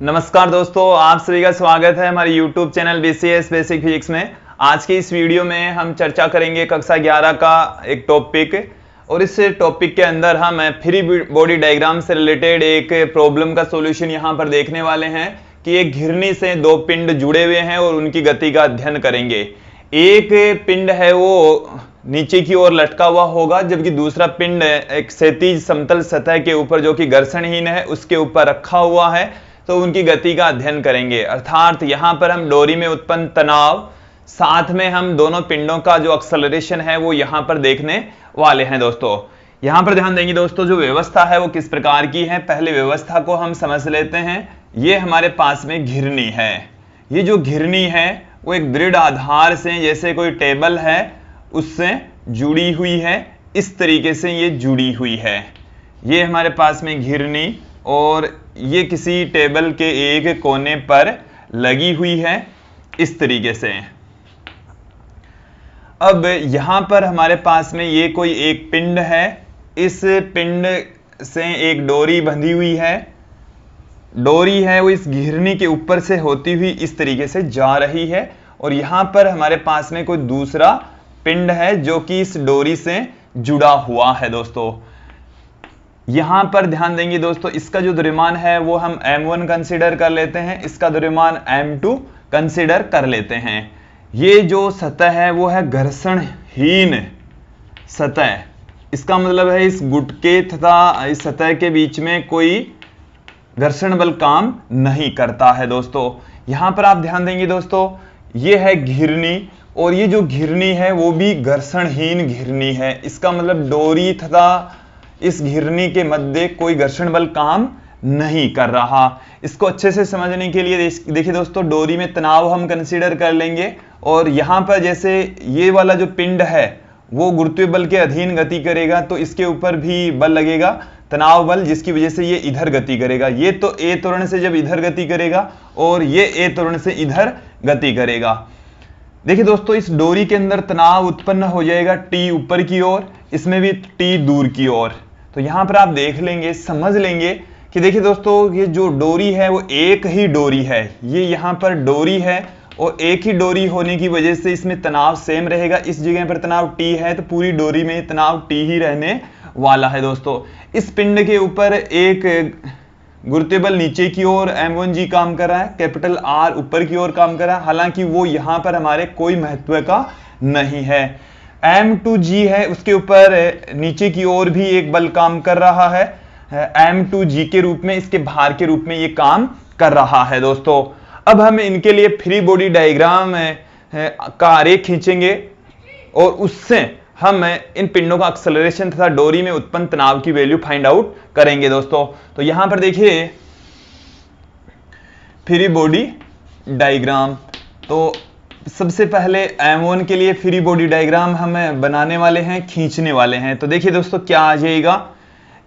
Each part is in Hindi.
नमस्कार दोस्तों, आप सभी का स्वागत है हमारे YouTube channel BCS basic physics में। आज की इस वीडियो में हम चर्चा करेंगे कक्षा 11 का एक टॉपिक, और इस टॉपिक के अंदर हम फ्री बॉडी डायग्राम से रिलेटेड एक प्रॉब्लम का सॉल्यूशन यहाँ पर देखने वाले हैं कि एक घिरनी से दो पिंड जुड़े हुए हैं और उनकी गति का अध्ययन करेंगे। एक पिंड है वो नीचे की ओर लटका हुआ होगा, जबकि दूसरा पिंड एक क्षैतिज समतल सतह के ऊपर जो कि घर्षणहीन है उसके ऊपर रखा हुआ है, तो उनकी गति का अध्ययन करेंगे। अर्थात यहाँ पर हम डोरी में उत्पन्न तनाव, साथ में हम दोनों पिंडों का जो एक्सेलरेशन है वो यहाँ पर देखने वाले हैं। दोस्तों यहाँ पर ध्यान देंगे दोस्तों, जो व्यवस्था है वो किस प्रकार की है, पहले व्यवस्था को हम समझ लेते हैं। ये हमारे पास में घिरनी है। ये जो घिरनी है वो एक दृढ़ आधार से, जैसे कोई टेबल है उससे जुड़ी हुई है, इस तरीके से ये जुड़ी हुई है। ये हमारे पास में घिरनी, और ये किसी टेबल के एक कोने पर लगी हुई है इस तरीके से। अब यहां पर हमारे पास में ये कोई एक पिंड है, इस पिंड से एक डोरी बंधी हुई है। डोरी है वो इस घिरनी के ऊपर से होती हुई इस तरीके से जा रही है, और यहां पर हमारे पास में कोई दूसरा पिंड है जो कि इस डोरी से जुड़ा हुआ है। दोस्तों यहां पर ध्यान देंगे दोस्तों, इसका जो द्रव्यमान है वो हम m1 कंसीडर कर लेते हैं, इसका द्रव्यमान m2 कंसीडर कर लेते हैं। ये जो सतह है वो है घर्षणहीन सतह। इसका मतलब है इस गुटके तथा इस सतह के बीच में कोई घर्षण बल काम नहीं करता है। दोस्तों यहां पर आप ध्यान देंगे दोस्तों, ये है घिरनी, और ये जो घिरनी है वो भी घर्षणहीन घिरनी है। इसका मतलब डोरी तथा इस घिरनी के मध्य कोई घर्षण बल काम नहीं कर रहा। इसको अच्छे से समझने के लिए देखिए दोस्तों, डोरी में तनाव हम कंसीडर कर लेंगे, और यहां पर जैसे ये वाला जो पिंड है वो गुरुत्वीय बल के अधीन गति करेगा, तो इसके ऊपर भी बल लगेगा, तनाव बल, जिसकी वजह से ये इधर गति करेगा। ये तो A त्वरण से जब इधर गति करेगा और ये A त्वरण से इधर गति करेगा। देखिए दोस्तों, इस डोरी के अंदर तनाव उत्पन्न हो जाएगा T ऊपर की ओर, इसमें भी T दूर की ओर। तो यहां पर आप देख लेंगे, समझ लेंगे कि देखिए दोस्तों, ये जो डोरी है वो एक ही डोरी है। ये यहां पर डोरी है और एक ही डोरी होने की वजह से इसमें तनाव सेम रहेगा। इस जगह पर तनाव T है तो पूरी डोरी में तनाव T ही रहने वाला है। दोस्तों इस पिंड के ऊपर एक गुरुत्वीय बल नीचे की ओर m1g काम कर रहा है, कैपिटल R ऊपर की ओर काम कर रहा है, हालांकि वो यहां पर हमारे कोई महत्व का नहीं है। m2g है, उसके ऊपर नीचे की ओर भी एक बल काम कर रहा है, m2g के रूप में, इसके भार के रूप में ये काम कर रहा है। दोस्तों अब हम इनके लिए फ्री बॉडी डायग्राम का आरेख खींचेंगे, और उससे हम इन पिंडों का एक्सेलरेशन तथा डोरी में उत्पन्न तनाव की वैल्यू फाइंड आउट करेंगे। दोस्तों तो यहां पर देखिए फ्री बॉडी डायग्राम, तो सबसे पहले m1 के लिए फ्री बॉडी डायग्राम हम बनाने वाले हैं, खींचने वाले हैं। तो देखिए दोस्तों क्या आ जाएगा,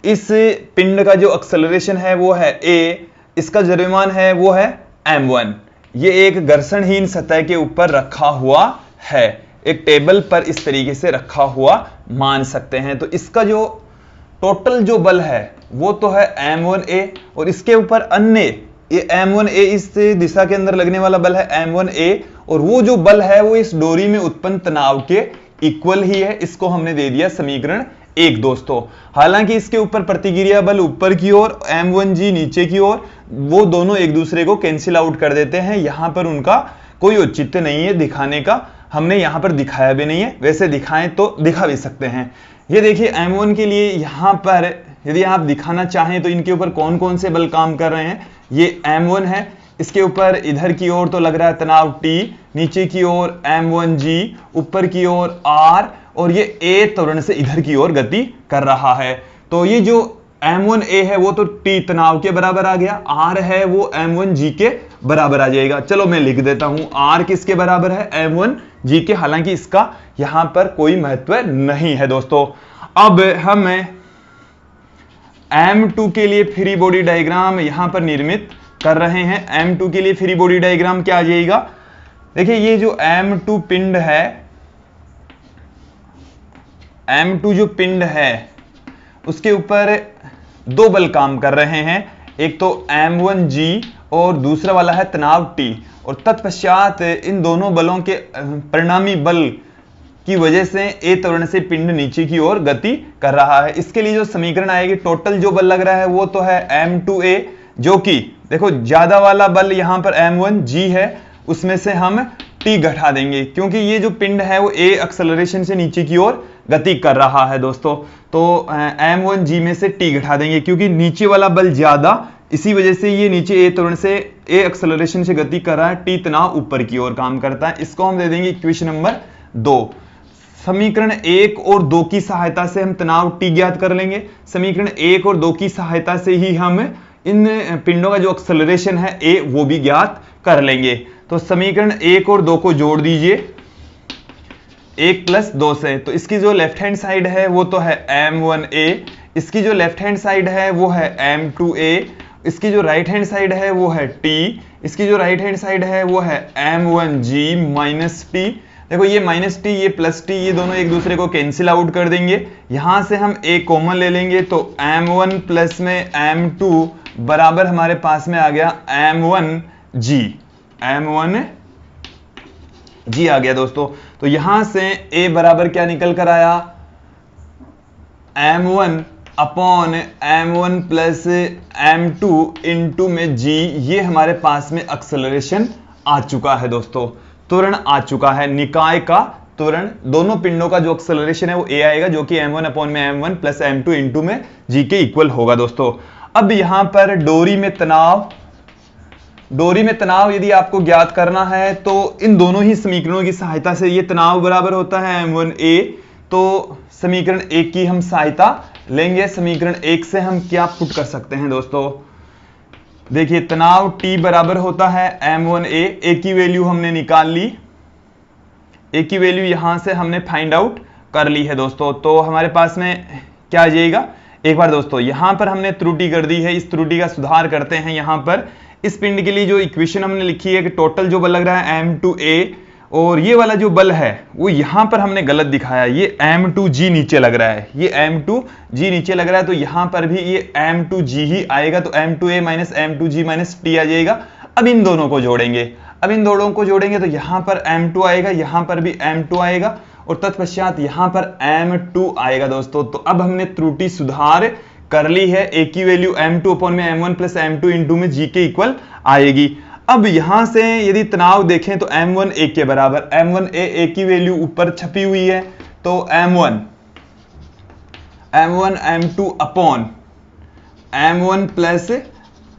इस पिंड का जो एक्सेलरेशन है वो है a, इसका द्रव्यमान है वो है m1। ये एक घर्षणहीन सतह के ऊपर रखा हुआ है, एक टेबल पर इस तरीके से रखा हुआ मान सकते हैं। तो इसका जो टोटल जो बल है वो तो है m1a, और इसके ऊपर अन्य ये m1a, इस दिशा के अंदर लगने वाला बल है m1a, और वो जो बल है वो इस डोरी में उत्पन्न तनाव के इक्वल ही है। इसको हमने दे दिया समीकरण 1। दोस्तों हालांकि इसके ऊपर प्रतिक्रिया बल ऊपर की ओर, m1g नीचे की ओर, वो दोनों एक दूसरे को कैंसिल आउट कर देते हैं। यहां पर उनका कोई औचित्य नहीं है दिखाने का, हमने यहां पर दिखाया भी नहीं है, वैसे दिखाएं तो दिखा भी सकते हैं। ये देखिए m1 के लिए यहां पर यदि आप दिखाना चाहें तो इनके ऊपर कौन कौन से बल काम कर रहे हैं। ये m1 है, इसके ऊपर इधर की ओर तो लग रहा है तनाव T, नीचे की ओर m1g, ऊपर की ओर R, और ये A त्वरण से इधर की ओर गति कर रहा है। तो ये जो m1a है वो तो T तनाव के बराबर आ गया, R है वो m1g के बराबर आ जाएगा। चलो मैं लिख देता हूं, R किसके बराबर है, m1g के, हालांकि इसका यहां पर कोई महत्व नहीं है। दोस्तों अब हम m2 के लिए फ्री बॉडी डायग्राम यहां पर निर्मित कर रहे हैं। m2 के लिए फ्री बॉडी डायग्राम क्या आ जाएगा, देखिए ये जो m2 पिंड है, m2 जो पिंड है उसके ऊपर दो बल काम कर रहे हैं, एक तो m1g और दूसरा वाला है तनाव T। और तत्पश्चात इन दोनों बलों के परिणामी बल की वजह से ए त्वरण से पिंड नीचे की ओर गति कर रहा है। इसके लिए जो समीकरण आएगी, टोटल जो बल लग रहा है वो तो है m2a, जो कि देखो ज्यादा वाला बल यहां पर m1g है, उसमें से हम t घटा देंगे क्योंकि ये जो पिंड है वो a एक्सेलरेशन से नीचे की ओर गति कर रहा है दोस्तों। तो m1g में से t घटा देंगे क्योंकि नीचे वाला बल ज्यादा, इसी वजह से ये नीचे a त्वरण से a एक्सेलरेशन से गति कर रहा है, t तनाव ऊपर की ओर काम करता है। इसको हम दे देंगे इक्वेशन नंबर 2। समीकरण 1 और 2 की सहायता से हम तनाव T ज्ञात कर लेंगे। समीकरण 1 और 2 की सहायता से ही हम इन पिंडों का जो एक्सेलरेशन है A वो भी ज्ञात कर लेंगे। तो समीकरण 1 और 2 को जोड़ दीजिए 1 + 2 से। तो इसकी जो लेफ्ट हैंड साइड है वो तो है m1a, इसकी जो लेफ्ट हैंड साइड है वो है m2a, इसकी जो राइट हैंड साइड है वो है T, इसकी जो राइट हैंड साइड है वो है m1g - T। देखो ये -t ये +t ये दोनों एक दूसरे को कैंसिल आउट कर देंगे। यहां से हम a कॉमन ले लेंगे तो m1 प्लस में m2 बराबर हमारे पास में आ गया m1g आ गया दोस्तों। तो यहां से a बराबर क्या निकल कर आया, m1 upon m1 plus m2 into में g। ये हमारे पास में एक्सेलरेशन आ चुका है दोस्तों, त्वरण आ चुका है, निकाय का त्वरण। दोनों पिंडों का जो एक्सेलरेशन है वो a आएगा, जो कि m1 अपॉन में m1 प्लस m2 इंटू में g के इक्वल होगा दोस्तों। अब यहां पर डोरी में तनाव यदि आपको ज्ञात करना है तो इन दोनों ही समीकरणों की सहायता से, ये तनाव बराबर होता है m1a, तो समीकरण 1 की हम सहायता लेंगे। समीकरण 1 से हम क्या पुट कर सकते हैं दोस्तों, देखिए तनाव T बराबर होता है m1a, a की वैल्यू हमने निकाल ली, a की वैल्यू यहां से हमने फाइंड आउट कर ली है दोस्तों। तो हमारे पास में क्या आ जाएगा, एक बार दोस्तों यहां पर हमने त्रुटि कर दी है, इस त्रुटि का सुधार करते हैं। यहां पर इस पिंड के लिए जो इक्वेशन हमने लिखी है कि टोटल जो बल लग रहा है m2a, और ये वाला जो बल है वो यहां पर हमने गलत दिखाया, ये m2g नीचे लग रहा है, ये m2g नीचे लग रहा है, तो यहां पर भी ये m2g ही आएगा, तो m2a - m2g - t आ जाएगा। अब इन दोनों को जोड़ेंगे, तो यहां पर m2 आएगा, यहां पर भी m2 आएगा, और तत्पश्चात यहां पर m2 आएगा दोस्तों। तो अब हमने त्रुटि सुधार कर ली है, a की वैल्यू m2 अपॉन में m1 प्लस m2 इंटू में g के इक्वल आएगी। अब यहां से यदि तनाव देखें तो m1 a के बराबर, m1a a की वैल्यू ऊपर छपी हुई है, तो m1 m2 upon m1 plus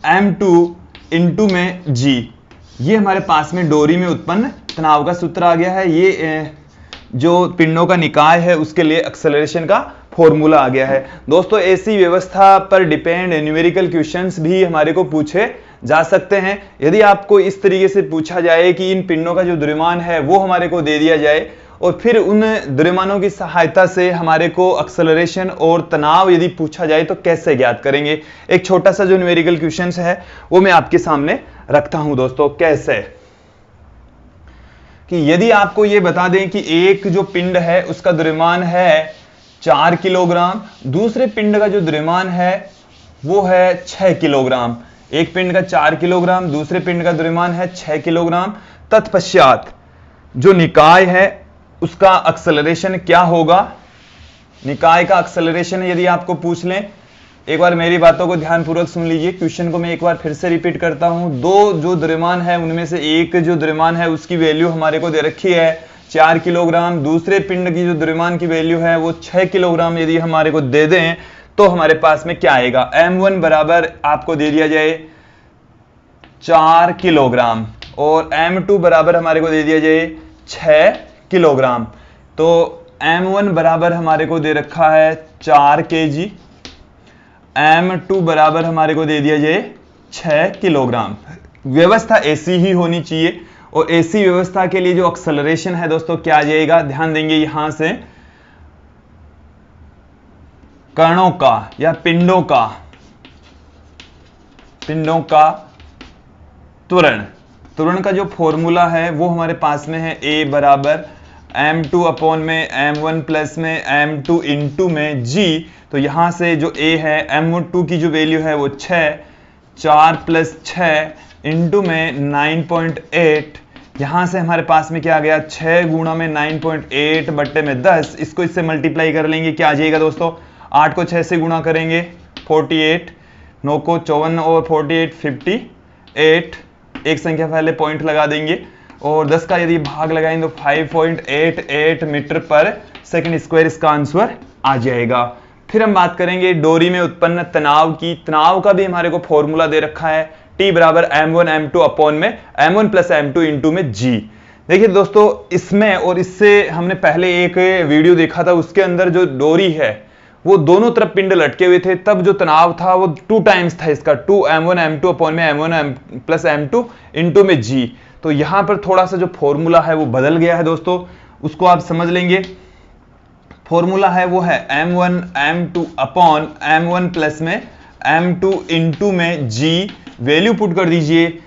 m2 into में g, ये हमारे पास में डोरी में उत्पन्न तनाव का सूत्र आ गया है। ये जो पिंडों का निकाय है उसके लिए एक्सेलरेशन का फॉर्मूला आ गया है दोस्तों। ऐसी व्यवस्था पर डिपेंड न्यूमेरिकल क्वेश्चंस भी हमारे को पूछे जा सकते हैं। यदि आपको इस तरीके से पूछा जाए कि इन पिंडों का जो द्रव्यमान है वो हमारे को दे दिया जाए, और फिर उन द्रव्यमानों की सहायता से हमारे को एक्सेलरेशन और तनाव यदि पूछा जाए तो कैसे ज्ञात करेंगे, एक छोटा सा जो न्यूमेरिकल क्वेश्चन है वो मैं आपके सामने रखता हूं दोस्तों। कैसे कि यदि आपको ये बता दें कि एक जो पिंड है उसका द्रव्यमान है 4 किलोग्राम, दूसरे पिंड का जो द्रव्यमान है वो है 6 किलोग्राम, एक पिंड का 4 किलोग्राम, दूसरे पिंड का द्रव्यमान है 6 किलोग्राम। तत्पश्चात जो निकाय है उसका एक्सेलरेशन क्या होगा, निकाय का एक्सेलरेशन यदि आपको पूछ लें, एक बार मेरी बातों को ध्यानपूर्वक सुन लीजिए, क्वेश्चन को मैं एक बार फिर से रिपीट करता हूं। दो जो द्रव्यमान है उनमें से एक जो द्रव्यमान है उसकी वैल्यू हमारे को दे रखी है 4 किलोग्राम, दूसरे पिंड की जो द्रव्यमान की वैल्यू है वो 6 किलोग्राम यदि हमारे को दे दें तो हमारे पास में क्या आएगा, m1 बराबर आपको दे दिया जाए 4 किलोग्राम और m2 बराबर हमारे को दे दिया जाए 6 किलोग्राम। तो m1 बराबर हमारे को दे रखा है 4 kg, m2 बराबर हमारे को दे दिया जाए 6 किलोग्राम। व्यवस्था ऐसी ही होनी चाहिए, और ऐसी व्यवस्था के लिए जो एक्सेलरेशन है दोस्तों क्या आ जाएगा, ध्यान देंगे यहां से कणों का या पिंडों का त्वरण का जो फॉर्मूला है वो हमारे पास में है a बराबर m2 अपॉन में m1 प्लस में m2 इंटू में g। तो यहां से जो a है m2 की जो वैल्यू है वो 6, 4 प्लस 6 इंटू में 9.8, यहां से हमारे पास में क्या आ गया 6 गुणा में 9.8 बट्टे में 10, इसको इससे मल्टीप्लाई कर लेंगे, क्या आ जाएगा दोस्तों 8 को 6 से गुणा करेंगे 48, 9 को 54 और 48 58, एक संख्या पहले पॉइंट लगा देंगे और 10 का यदि भाग लगाएंगे तो 5.88 मीटर पर सेकंड स्क्वायर इसका आंसर आ जाएगा। फिर हम बात करेंगे डोरी में उत्पन्न तनाव की। तनाव का भी हमारे को फॉर्मूला दे रखा है, T बराबर m1 m2 अपॉन में m1 प्लस m2 इंटू में g। देखिए दोस्तों, इसमें और इससे हमने पहले एक वीडियो देखा था, उसके अंदर जो डोरी है वो दोनों तरफ पिंड लटके हुए थे, तब जो तनाव था वो 2 टाइम्स था इसका, 2m1 m2 अपॉन में m1 प्लस m2 इंटू में g। तो यहां पर थोड़ा सा जो फॉर्मूला है वो बदल गया है दोस्तों, उसको आप समझ लेंगे। फॉर्मूला है वो है m1 m2 upon m1 plus में m2 इंटू में g। वैल्यू पुट कर दीजिए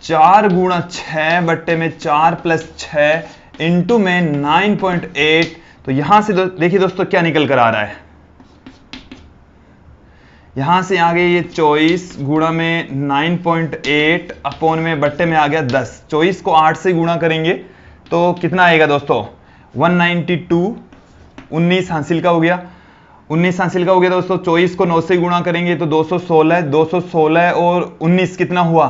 4 गुणा 6 बट्टे में 4 प्लस 6 इंटू में 9.8। तो यहां से देखिए दोस्तों क्या निकल कर आ रहा है, यहां से आ गए ये 24 गुणा में 9.8 अपॉन में बट्टे में आ गया 10। 24 को 8 से गुणा करेंगे तो कितना आएगा दोस्तों 192। 19 हासिल का हो गया, 19 हासिल का हो गया दोस्तों। 24 को 9 से गुणा करेंगे तो 216, 216 और 19 कितना हुआ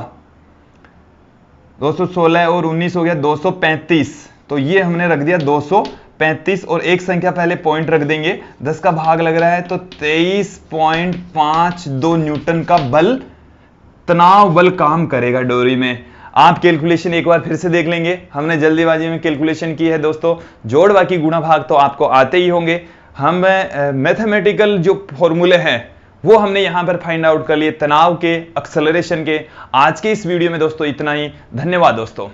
216 और 19 हो गया 235। तो ये हमने रख दिया 235 और एक संख्या पहले पॉइंट रख देंगे, 10 का भाग लग रहा है तो 23.52 न्यूटन का बल, तनाव बल काम करेगा डोरी में। आप कैलकुलेशन एक बार फिर से देख लेंगे, हमने जल्दीबाजी में कैलकुलेशन की है दोस्तों, जोड़ बाकी गुणा भाग तो आपको आते ही होंगे। हम मैथमेटिकल जो फॉर्मूले हैं वो हमने यहां पर फाइंड आउट कर लिए, तनाव के, एक्सेलरेशन के। आज के इस वीडियो में दोस्तों इतना ही, धन्यवाद दोस्तों।